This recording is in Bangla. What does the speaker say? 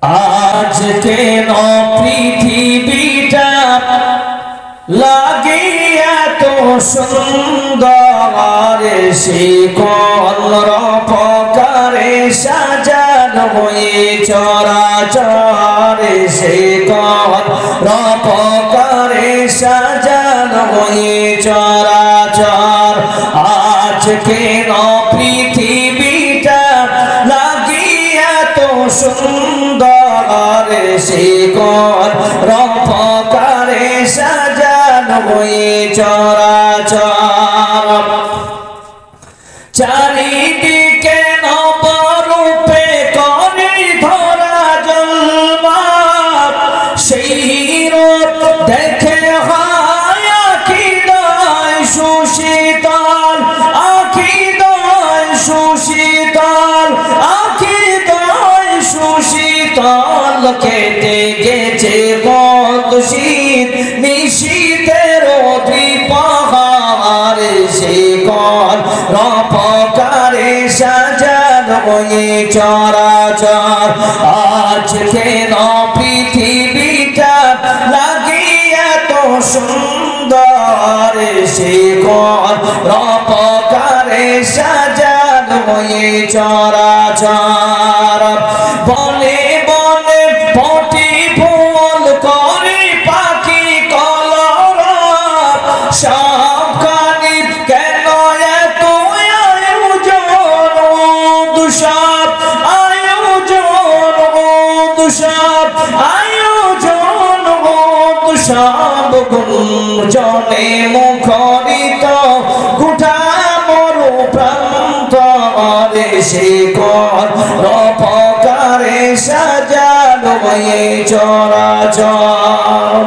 আজ কেন পৃথিবীটা লাগে এত সুন্দর, সে কোন রূপকারে সাজানো হয়ে চরাচর, সে কোন রূপকারে সাজানো হয়ে চরাচর। আজ কেন পৃথিবীটা লাগে এত সুন্দর, সে কোন রূপকারে সাজানো হয়ে চরাচর। চারিদিকে নবরূপে করে ধরা জন্মার, সেই রূপ দেখে হয় আখিদায় সুশীতল, আখিদায় সুশীতল, আখিদায় সুশীতল। কেটে গেছে কত শীত নিশীতের দ্বিপ্রহর, সে কোন রূপকারে সাজানো হয়ে চরাচর। আজ কেন পৃথিবীটা লাগে এত সুন্দর, সে কোন রূপকারে সাজানো হয়ে চরাচর। বনে বনে ফোটে ফুল করে পাখি কলরব, সবখানে কেন এত আয়োজন দুসব, আয়োজন দুসব, আয়োজন দুসব। গুঞ্জনে মুখরিত গোটা মরু প্রান্তরে, সে কোন রূপকারে সাজানো হয়ে চরাচর।